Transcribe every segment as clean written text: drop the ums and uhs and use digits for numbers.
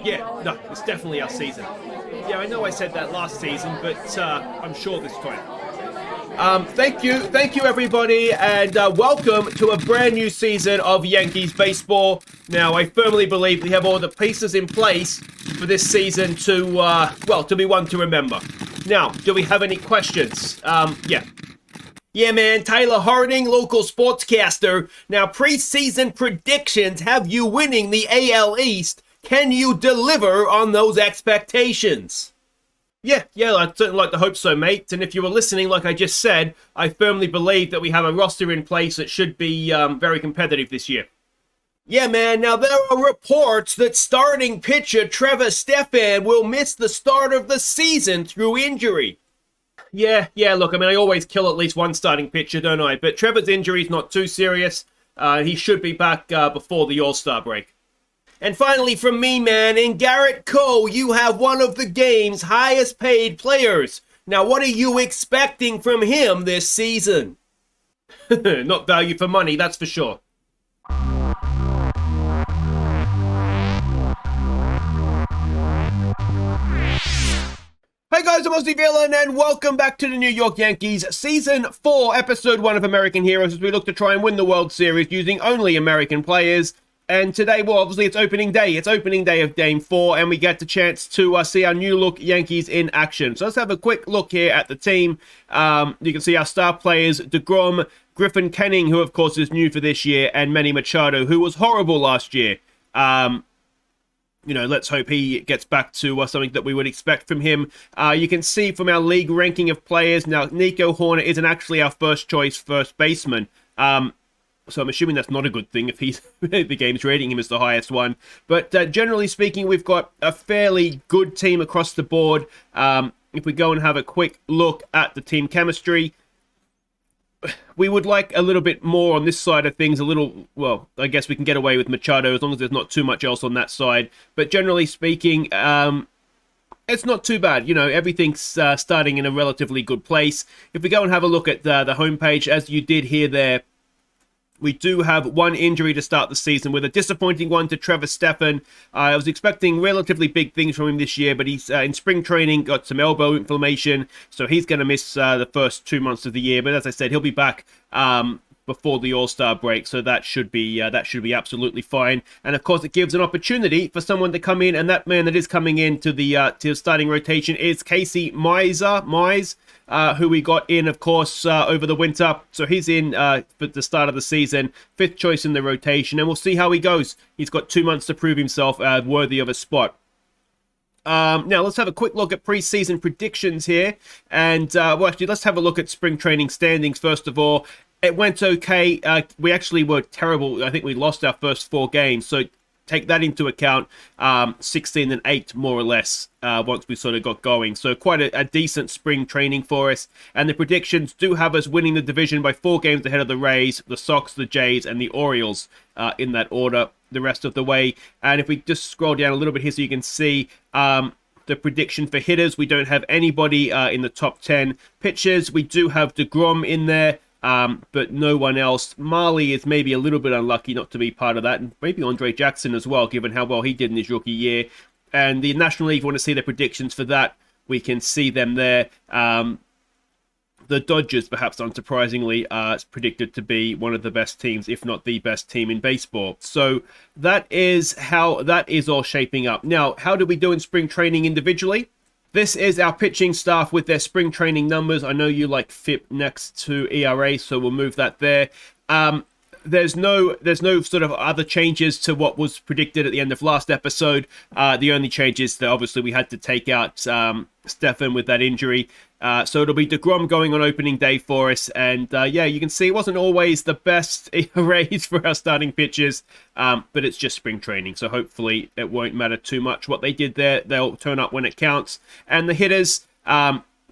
Yeah, no, it's definitely our season. Yeah, I know I said that last season, but I'm sure this time. Thank you everybody, and welcome to a brand new season of Yankees baseball. Now, I firmly believe we have all the pieces in place for this season to be one to remember. Now, do we have any questions? Yeah. Yeah, man, Tyler Harding, local sportscaster. Now, preseason predictions have you winning the AL East. Can you deliver on those expectations? Yeah, I'd certainly like to hope so, mate. And if you were listening, like I just said, I firmly believe that we have a roster in place that should be very competitive this year. Yeah, man, now there are reports that starting pitcher Trevor Stephan will miss the start of the season through injury. Yeah, look, I mean, I always kill at least one starting pitcher, don't I? But Trevor's injury is not too serious. He should be back before the All-Star break. And finally from me, man, in Garrett Cole, you have one of the game's highest paid players. Now, what are you expecting from him this season? Not value for money, that's for sure. Hey guys, I'm Aussie Villain, and welcome back to the New York Yankees Season 4, Episode 1 of American Heroes, as we look to try and win the World Series using only American players. And today, well, obviously it's opening day. It's opening day of Game 4, and we get the chance to see our new look Yankees in action. So let's have a quick look here at the team. You can see our star players, deGrom, Griffin Canning, who of course is new for this year, and Manny Machado, who was horrible last year. Let's hope he gets back to something that we would expect from him. You can see from our league ranking of players, now Nico Horner isn't actually our first choice first baseman. So I'm assuming that's not a good thing if he's the game's rating him as the highest one. But generally speaking, we've got a fairly good team across the board. If we go and have a quick look at the team chemistry, we would like a little bit more on this side of things. I guess we can get away with Machado as long as there's not too much else on that side. But generally speaking, it's not too bad. Everything's starting in a relatively good place. If we go and have a look at the homepage, as you did hear there, we do have one injury to start the season with a disappointing one to Trevor Stephan. I was expecting relatively big things from him this year, but he's in spring training got some elbow inflammation, so he's going to miss the first 2 months of the year. But as I said, he'll be back before the All-Star break, so that should be absolutely fine. And of course, it gives an opportunity for someone to come in, and that man that is coming into the starting rotation is Casey Mize. Who we got in, of course, over the winter. So he's in for the start of the season, 5th choice in the rotation, and we'll see how he goes. He's got 2 months to prove himself worthy of a spot. Now, let's have a quick look at preseason predictions here. And, let's have a look at spring training standings, first of all. It went okay. We actually were terrible. I think we lost our first 4 games. So take that into account, 16-8 more or less once we sort of got going. So quite a decent spring training for us. And the predictions do have us winning the division by 4 games ahead of the Rays, the Sox, the Jays, and the Orioles in that order the rest of the way. And if we just scroll down a little bit here so you can see the prediction for hitters, we don't have anybody in the top 10. Pitchers, we do have deGrom in there. But no one else. Marley is maybe a little bit unlucky not to be part of that, and maybe Andre Jackson as well, given how well he did in his rookie year. And the National League, if you want to see the predictions for that, we can see them there. The Dodgers, perhaps unsurprisingly, are predicted to be one of the best teams, if not the best team in baseball. So that is how that is all shaping up. Now, how do we do in spring training individually? This is our pitching staff with their spring training numbers. I know you like FIP next to ERA, so we'll move that there. There's no sort of other changes to what was predicted at the end of last episode. The only change is that obviously we had to take out Stephan with that injury. So it'll be deGrom going on opening day for us. And you can see it wasn't always the best ERAs for our starting pitchers, but it's just spring training. So hopefully it won't matter too much what they did there. They'll turn up when it counts. And the hitters,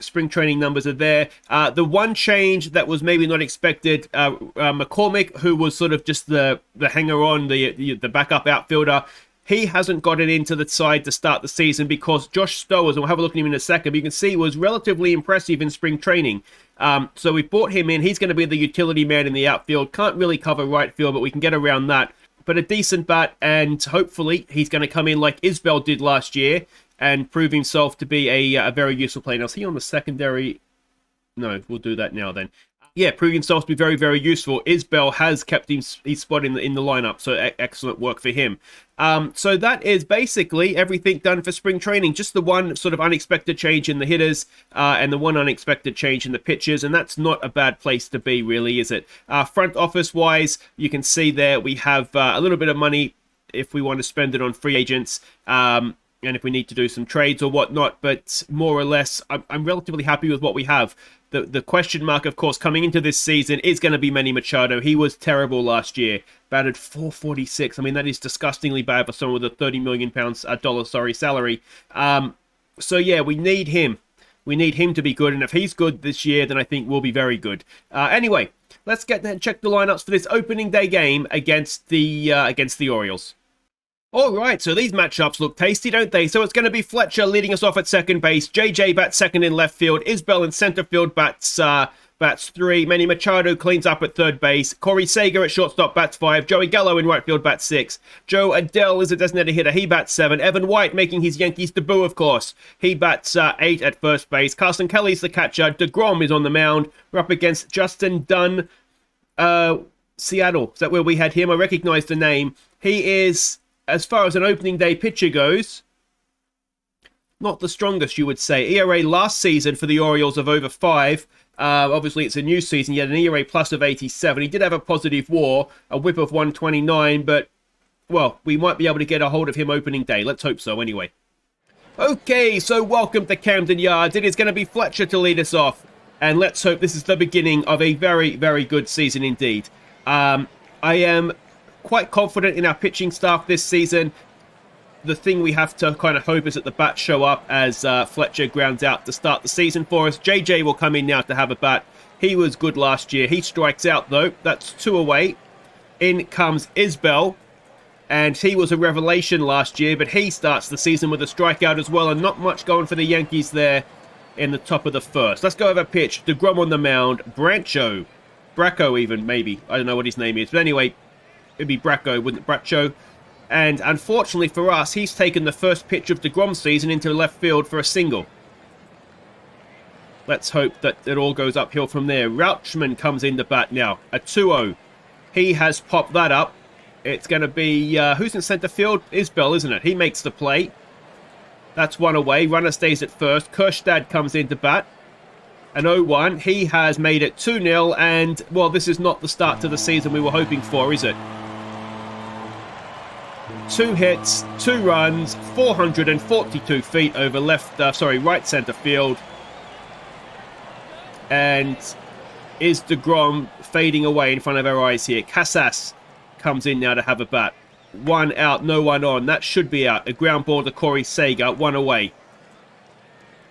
spring training numbers are there. The one change that was maybe not expected, McCormick, who was sort of just the hanger-on, the backup outfielder, he hasn't gotten into the side to start the season because Josh Stowers, and we'll have a look at him in a second, but you can see was relatively impressive in spring training. So we brought him in. He's going to be the utility man in the outfield. Can't really cover right field, but we can get around that. but a decent bat, and hopefully he's going to come in like Isbell did last year and prove himself to be a very useful player. Now, is he on the secondary? No, we'll do that now then. Yeah, proving himself to be very, very useful. Isbell has kept his spot in the lineup, so excellent work for him. So that is basically everything done for spring training. Just the one sort of unexpected change in the hitters and the one unexpected change in the pitchers, and that's not a bad place to be, really, is it? Front office-wise, you can see there we have a little bit of money if we want to spend it on free agents. And if we need to do some trades or whatnot, but more or less, I'm relatively happy with what we have. The question mark, of course, coming into this season is going to be Manny Machado. He was terrible last year, batted .446. I mean, that is disgustingly bad for someone with a $30 million salary. So yeah, we need him. We need him to be good, and if he's good this year, then I think we'll be very good. Anyway, let's get there and check the lineups for this opening day game against the Orioles. Alright, so these matchups look tasty, don't they? So it's going to be Fletcher leading us off at second base, JJ bats second in left field, Isbell in center field bats 3, Manny Machado cleans up at third base, Corey Seager at shortstop bats 5, Joey Gallo in right field bats 6, Joe Adell is a designated hitter, he bats 7, Evan White making his Yankees debut, of course, he bats 8 at first base, Carson Kelly's the catcher, deGrom is on the mound, we're up against Justin Dunn, Seattle, is that where we had him? I recognize the name. He is, as far as an opening day pitcher goes, not the strongest, you would say. ERA last season for the Orioles of over 5. Obviously, it's a new season. He had an ERA plus of 87. He did have a positive WAR, a whip of 129, but, well, we might be able to get a hold of him opening day. Let's hope so, anyway. Okay, so welcome to Camden Yards. It is going to be Fletcher to lead us off, and let's hope this is the beginning of a very, very good season indeed. I am quite confident in our pitching staff this season. The thing we have to kind of hope is that the bats show up as Fletcher grounds out to start the season for us. JJ will come in now to have a bat. He was good last year. He strikes out, though. That's 2 away. In comes Isbell, and he was a revelation last year, but he starts the season with a strikeout as well, and not much going for the Yankees there in the top of the first. Let's go over pitch. deGrom on the mound. Bracco even, maybe. I don't know what his name is, but anyway, it'd be Bracco, wouldn't it? Bracco. And unfortunately for us, he's taken the first pitch of deGrom's season into left field for a single. Let's hope that it all goes uphill from there. Rauchman comes in the bat now. A 2-0. He has popped that up. It's going to be... who's in center field? Isbell, isn't it? He makes the play. That's 1 away. Runner stays at first. Kerstad comes in to bat. An 0-1. He has made it 2-0. And, well, this is not the start to the season we were hoping for, is it? 2 hits, 2 runs, 442 feet over right center field. And is deGrom fading away in front of our eyes here. Casas comes in now to have a bat. 1 out, no one on. That should be out. A ground ball to Corey Seager, 1 away.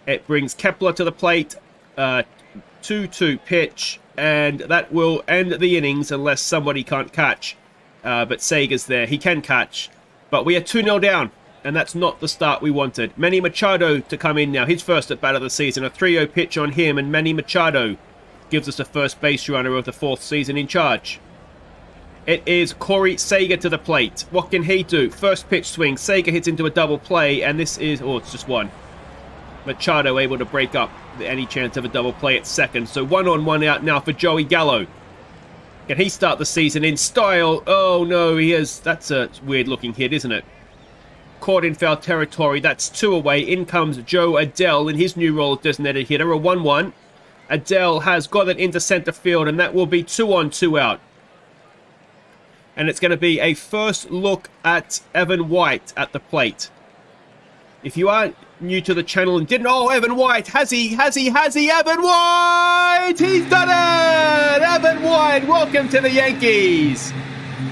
It brings Kepler to the plate. 2-2 pitch, and that will end the innings unless somebody can't catch. But Seager's there. He can catch. But we are 2-0 down, and that's not the start we wanted. Manny Machado to come in now. His first at bat of the season. A 3-0 pitch on him, and Manny Machado gives us a first base runner of the 4th season in charge. It is Corey Seager to the plate. What can he do? First pitch swing. Seager hits into a double play, and this is... oh, it's just 1. Machado able to break up any chance of a double play at second. So 1 on, 1 out now for Joey Gallo. Can he start the season in style? Oh, no, he is. That's a weird-looking hit, isn't it? Caught in foul territory. That's 2 away. In comes Joe Adell in his new role as designated hitter. A 1-1. Adell has got it into center field, and that will be 2 on, 2 out. And it's going to be a first look at Evan White at the plate. If you are new to the channel and didn't... oh, Evan White! Has he? Evan White! He's done it! Evan White, welcome to the Yankees!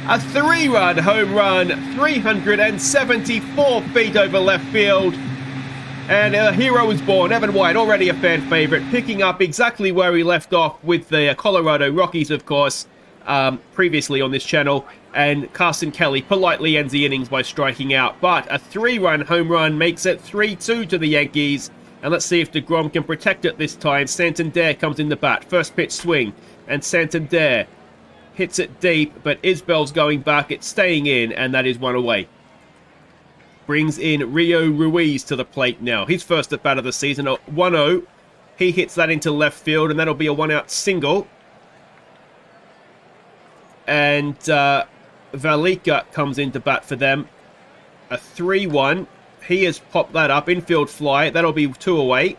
A 3-run home run, 374 feet over left field. And a hero was born. Evan White, already a fan favorite, picking up exactly where he left off with the Colorado Rockies, of course, previously on this channel. And Carson Kelly politely ends the innings by striking out. But a 3-run home run makes it 3-2 to the Yankees. And let's see if deGrom can protect it this time. Santander comes in the bat. First pitch swing. And Santander Hits it deep, but Isbell's going back. It's staying in, and that is one away. Brings in Rio Ruiz to the plate now. His first at bat of the season, a 1-0. He hits that into left field, and that'll be a one-out single. And Valika comes into bat for them. A 3-1. He has popped that up. Infield fly. That'll be 2 away.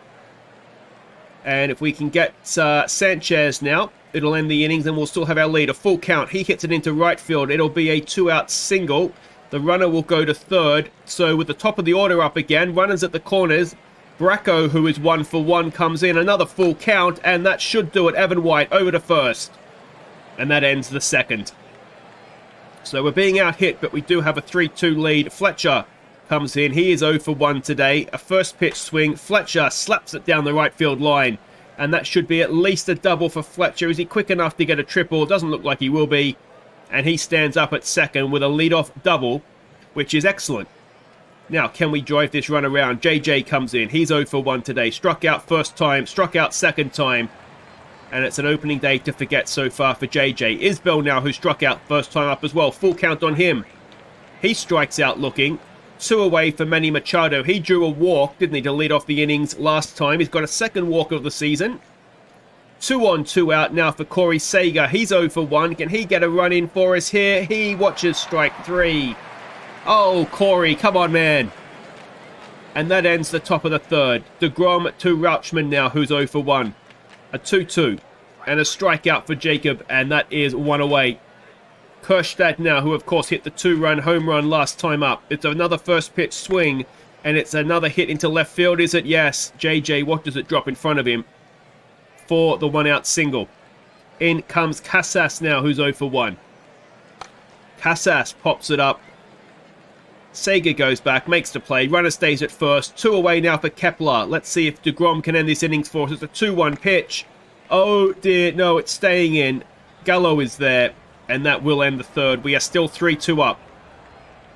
And if we can get Sanchez now, it'll end the innings and we'll still have our lead. A full count. He hits it into right field. It'll be a 2-out single. The runner will go to third. So with the top of the order up again, runners at the corners. Bracco, who is 1 for 1, comes in. Another full count, and that should do it. Evan White over to first. And that ends the second. So we're being out-hit, but we do have a 3-2 lead. Fletcher comes in. He is 0 for 1 today. A first pitch swing. Fletcher slaps it down the right field line. And that should be at least a double for Fletcher. Is he quick enough to get a triple? Doesn't look like he will be. And he stands up at second with a leadoff double, which is excellent. Now, can we drive this run around? JJ comes in. He's 0 for 1 today. Struck out first time. Struck out second time. And it's an opening day to forget so far for JJ. Isbell now, who struck out first time up as well. Full count on him. He strikes out looking. 2 away for Manny Machado. He drew a walk, didn't he, to lead off the innings last time. He's got a second walk of the season. 2 on, 2 out now for Corey Seager. He's 0 for 1. Can he get a run in for us here? He watches strike 3. Oh, Corey, come on, man. And that ends the top of the third. deGrom to Rauchman now, who's 0 for 1. A 2-2. And a strikeout for Jacob, and that is 1 away. Kerstad now, who of course hit the 2-run home run last time up. It's another first pitch swing, and it's another hit into left field, is it? Yes. JJ watches it drop in front of him for the 1-out single. In comes Casas now, who's 0 for 1. Casas pops it up. Seager goes back, makes the play. Runner stays at first. 2 away now for Kepler. Let's see if deGrom can end this innings for us. It's a 2-1 pitch. Oh dear, no, it's staying in. Gallo is there, and that will end the third. We are still 3-2 up,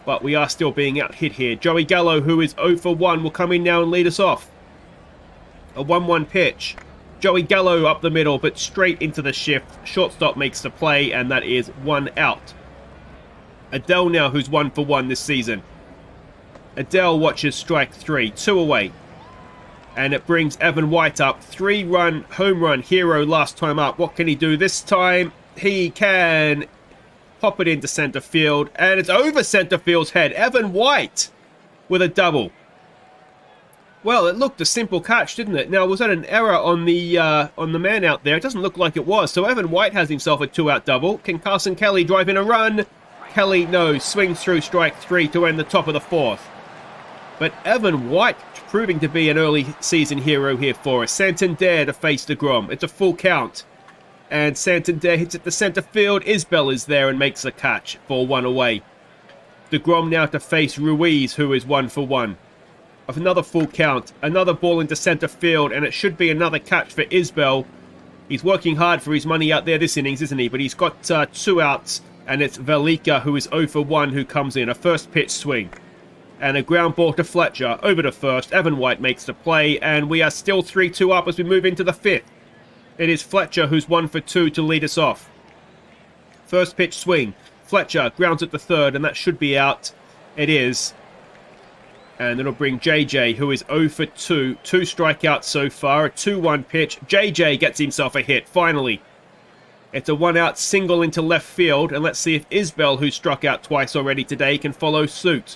but we are still being out-hit here. Joey Gallo, who is 0 for 1, will come in now and lead us off. A 1-1 pitch. Joey Gallo up the middle, but straight into the shift. Shortstop makes the play, and that is 1 out. Adele now, who's 1 for 1 this season. Adele watches strike 3. 2 away. And it brings Evan White up. 3-run home run hero last time up. What can he do this time? He can pop it into center field. And it's over center field's head. Evan White with a double. Well, it looked a simple catch, didn't it? Now, was that an error on the man out there? It doesn't look like it was. So Evan White has himself a 2-out double. Can Carson Kelly drive in a run? Kelly, no, swings through strike 3 to end the top of the 4th. But Evan White proving to be an early season hero here for us. Santander to face deGrom. It's a full count. And Santander hits it to center field. Isbell is there and makes a catch for 1 away. deGrom now to face Ruiz, who is 1 for 1. Of another full count. Another ball into center field, and it should be another catch for Isbell. He's working hard for his money out there this innings, isn't he? But he's got 2 outs. And it's Valika, who is 0 for 1, who comes in. A first pitch swing. And a ground ball to Fletcher. Over to first. Evan White makes the play. And we are still 3-2 up as we move into the 5th. It is Fletcher who's 1 for 2 to lead us off. First pitch swing. Fletcher grounds at the third, and that should be out. It is. And it'll bring JJ, who is 0 for 2. 2 strikeouts so far. A 2-1 pitch. JJ gets himself a hit, finally. It's a 1-out single into left field, and let's see if Isbell, who struck out twice already today, can follow suit.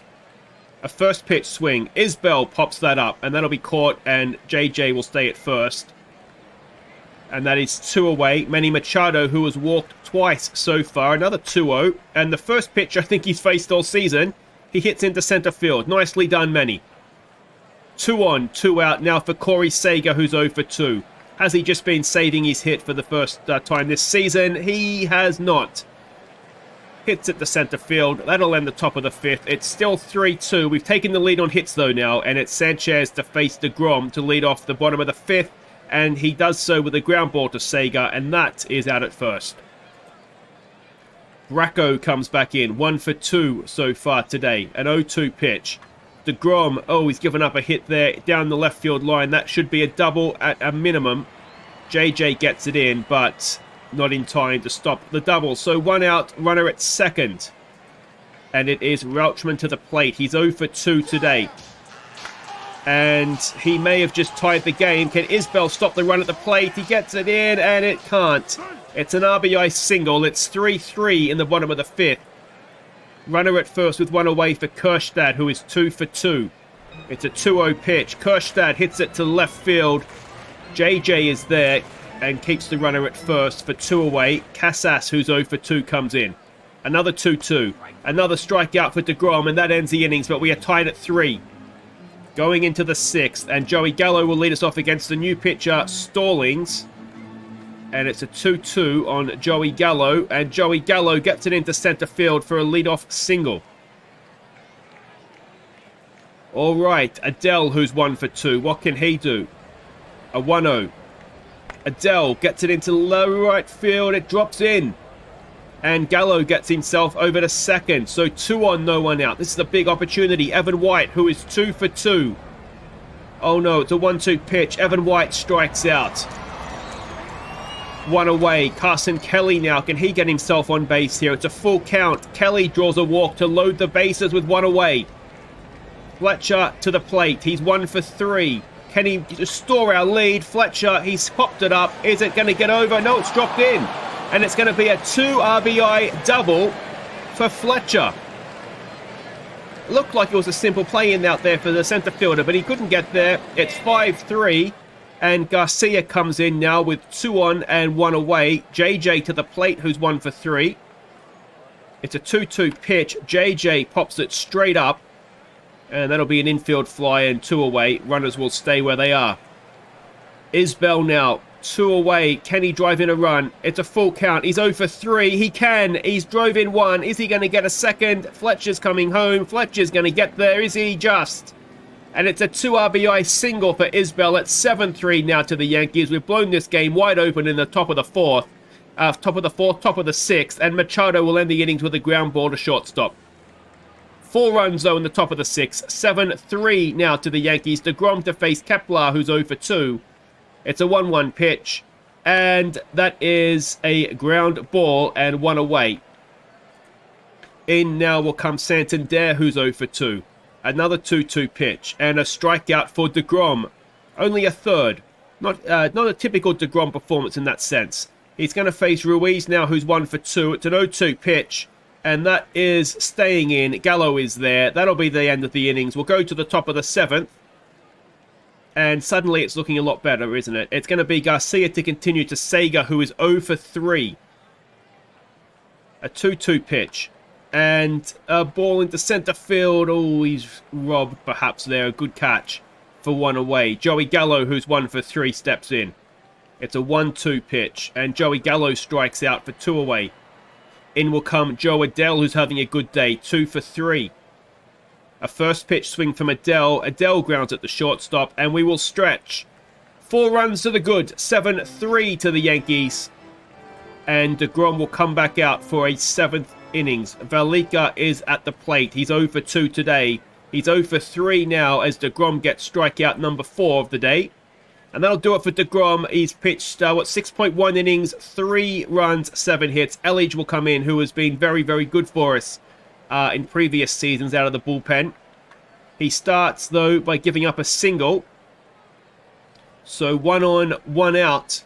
A first pitch swing. Isbell pops that up, and that'll be caught, and JJ will stay at first. And that is 2 away. Manny Machado, who has walked twice so far, another 2-0. And the first pitch I think he's faced all season, he hits into center field. Nicely done, Manny. 2 on, 2 out now for Corey Seager, who's 0 for 2. Has he just been saving his hit for the first time this season? He has not. Hits at the center field. That'll end the top of the 5th. It's still 3-2. We've taken the lead on hits, though, now. And it's Sanchez to face deGrom to lead off the bottom of the 5th. And he does so with a ground ball to Seager. And that is out at first. Bracco comes back in. 1 for 2 so far today. An 0-2 pitch. deGrom, oh, he's given up a hit there down the left field line. That should be a double at a minimum. JJ gets it in, but not in time to stop the double. So 1 out, runner at second. And it is Rauchman to the plate. He's 0 for 2 today. And he may have just tied the game. Can Isbell stop the run at the plate? He gets it in, and it can't. It's an RBI single. It's 3-3 in the bottom of the 5th. Runner at first with 1 away for Kerstad, who is 2 for 2. It's a 2-0 pitch. Kerstad hits it to left field. JJ is there and keeps the runner at first for 2 away. Casas, who's 0 for 2, comes in. Another 2-2. Another strikeout for deGrom, and that ends the innings, but we are tied at 3. Going into the 6th, and Joey Gallo will lead us off against the new pitcher, Stallings. And it's a 2-2 on Joey Gallo, and Joey Gallo gets it into center field for a leadoff single. All right, Adele, who's 1 for 2. What can he do? A 1-0. Adele gets it into low right field. It drops in. And Gallo gets himself over to second. So 2 on, no one out. This is a big opportunity. Evan White, who is 2 for 2. Oh no, it's a 1-2 pitch. Evan White strikes out. 1 away. Carson Kelly now. Can he get himself on base here? It's a full count. Kelly draws a walk to load the bases with 1 away. Fletcher to the plate. He's 1 for 3. Can he restore our lead? Fletcher, he's popped it up. Is it going to get over? No, it's dropped in. And it's going to be a 2 RBI double for Fletcher. Looked like it was a simple play in out there for the center fielder, but he couldn't get there. It's 5-3, and Garcia comes in now with 2 on and 1 away. JJ to the plate, who's 1 for 3. It's a 2-2 pitch. JJ pops it straight up, and that'll be an infield fly and 2 away. Runners will stay where they are. Isbell now. 2 away. Can he drive in a run? It's a full count. He's 0 for 3. He can. He's drove in 1. Is he going to get a second? Fletcher's coming home. Fletcher's going to get there. Is he just? And it's a 2 RBI single for Isbell. It's 7-3 now to the Yankees. We've blown this game wide open in the top of the 4th. Top of the 4th, top of the 6th. And Machado will end the innings with a ground ball to shortstop. 4 runs, though, in the top of the 6th. 7-3 now to the Yankees. deGrom to face Kepler, who's 0 for 2. It's a 1-1 pitch, and that is a ground ball and 1 away. In now will come Santander, who's 0 for 2. Another 2-2 pitch, and a strikeout for deGrom. Only a third. Not a typical deGrom performance in that sense. He's going to face Ruiz now, who's 1 for 2. It's an 0-2 pitch, and that is staying in. Gallo is there. That'll be the end of the innings. We'll go to the top of the 7th. And suddenly it's looking a lot better, isn't it? It's going to be Garcia to continue to Sega, who is 0 for 3. A 2-2 pitch. And a ball into center field. Oh, he's robbed perhaps there. A good catch for 1 away. Joey Gallo, who's 1 for 3, steps in. It's a 1-2 pitch. And Joey Gallo strikes out for 2 away. In will come Joe Adele, who's having a good day. 2 for 3. A first pitch swing from Adele. Adele grounds at the shortstop, and we will stretch. 4 runs to the good. 7-3 to the Yankees. And deGrom will come back out for a 7th innings. Valika is at the plate. He's 0 for 2 today. He's 0 for 3 now as deGrom gets strikeout number 4 of the day. And that'll do it for deGrom. He's pitched, 6.1 innings, 3 runs, 7 hits. Elledge will come in, who has been very, very good for us in previous seasons out of the bullpen. He starts, though, by giving up a single. So 1 on, 1 out,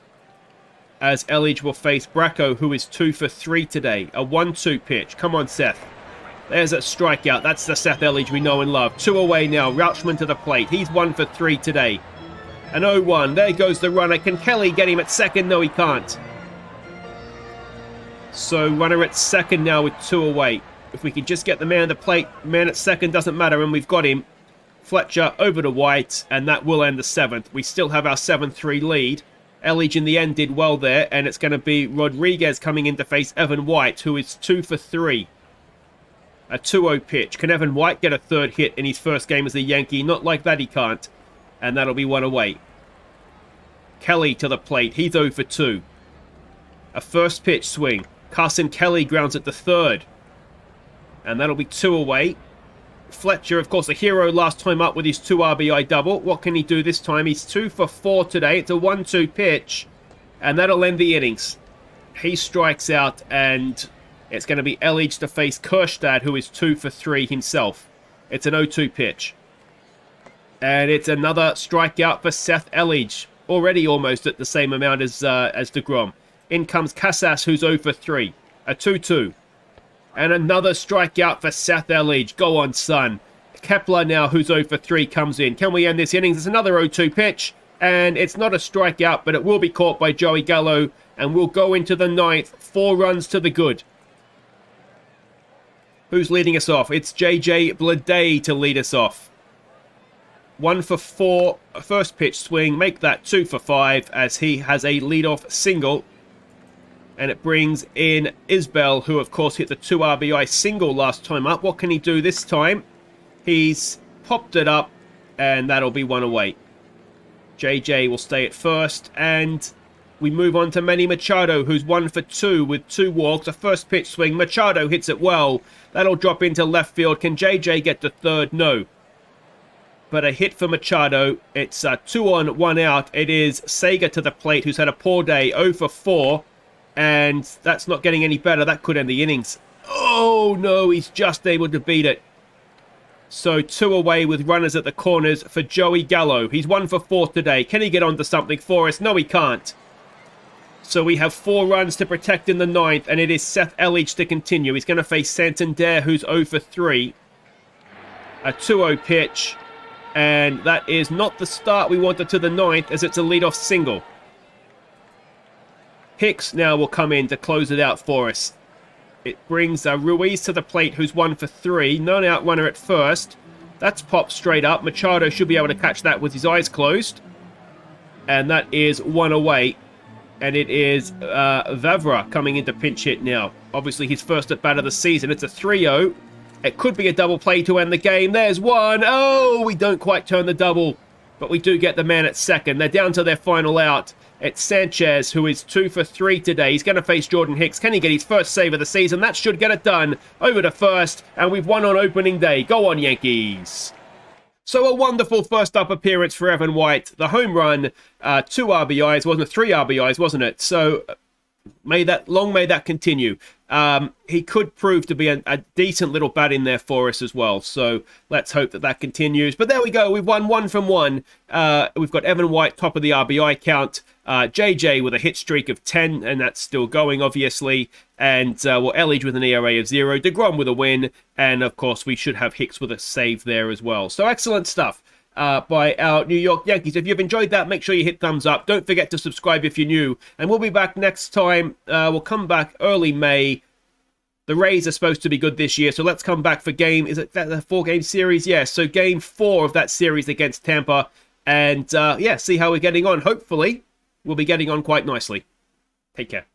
as Elledge will face Bracco, who is 2 for 3 today. A 1-2 pitch. Come on, Seth. There's a strikeout. That's the Seth Elledge we know and love. 2 away now. Rauchman to the plate. He's 1 for 3 today. An 0-1. There goes the runner. Can Kelly get him at second? No, he can't. So runner at second now with 2 away. If we could just get the man at the plate, man at second doesn't matter, and we've got him. Fletcher over to White, and that will end the 7th. We still have our 7-3 lead. Elledge in the end did well there, and it's going to be Rodriguez coming in to face Evan White, who is 2 for 3. A 2-0 pitch. Can Evan White get a 3rd hit in his first game as a Yankee? Not like that, he can't. And that'll be 1 away. Kelly to the plate. He's 0 for 2. A first pitch swing. Carson Kelly grounds at the 3rd. And that'll be 2 away. Fletcher, of course, a hero last time up with his 2 RBI double. What can he do this time? He's 2 for 4 today. It's a 1-2 pitch. And that'll end the innings. He strikes out, and it's going to be Elledge to face Kerstad, who is 2 for 3 himself. It's an 0-2 pitch. And it's another strikeout for Seth Elledge. Already almost at the same amount as deGrom. In comes Casas, who's 0 for 3. A 2-2. And another strikeout for Seth Elledge. Go on, son. Kepler now, who's 0 for 3, comes in. Can we end this innings? It's another 0-2 pitch. And it's not a strikeout, but it will be caught by Joey Gallo. And we'll go into the 9th. 4 runs to the good. Who's leading us off? It's JJ Bleday to lead us off. 1 for 4. First pitch swing. Make that 2 for 5 as he has a leadoff single. And it brings in Isbell, who of course hit the 2 RBI single last time up. What can he do this time? He's popped it up, and that'll be 1 away. JJ will stay at first, and we move on to Manny Machado, who's 1 for 2 with 2 walks. A first pitch swing. Machado hits it well. That'll drop into left field. Can JJ get to third? No. But a hit for Machado. It's 2 on, 1 out. It is Sega to the plate, who's had a poor day, 0 for 4. And that's not getting any better. That could end the innings. Oh, no, he's just able to beat it. So 2 away with runners at the corners for Joey Gallo. He's 1 for 4 today. Can he get onto something for us? No, he can't. So we have 4 runs to protect in the 9th, and it is Seth Elledge to continue. He's going to face Santander, who's 0 for 3. A 2-0 pitch, and that is not the start we wanted to the 9th, as it's a leadoff single. Hicks now will come in to close it out for us. It brings Ruiz to the plate, who's 1 for 3. None-out runner at first. That's popped straight up. Machado should be able to catch that with his eyes closed. And that is 1 away. And it is Vavra coming in to pinch hit now. Obviously his first at bat of the season. It's a 3-0. It could be a double play to end the game. There's 1. Oh, we don't quite turn the double. But we do get the man at second. They're down to their final out. It's Sanchez, who is 2 for 3 today. He's going to face Jordan Hicks. Can he get his first save of the season? That should get it done. Over to first, and we've won on opening day. Go on, Yankees. So a wonderful first up appearance for Evan White. The home run, 2 RBIs, wasn't it? 3 RBIs, wasn't it? So may that continue. He could prove to be a decent little bat in there for us as well. So let's hope that continues. But there we go. We've won 1 from 1. We've got Evan White top of the RBI count. JJ with a hit streak of 10, and that's still going, obviously. And Elledge with an ERA of 0. deGrom with a win. And, of course, we should have Hicks with a save there as well. So excellent stuff by our New York Yankees. If you've enjoyed that, make sure you hit thumbs up. Don't forget to subscribe if you're new. And we'll be back next time. We'll come back early May. The Rays are supposed to be good this year, so let's come back for is it that a 4-game series? Yes, so game 4 of that series against Tampa. And, see how we're getting on. Hopefully, we'll be getting on quite nicely. Take care.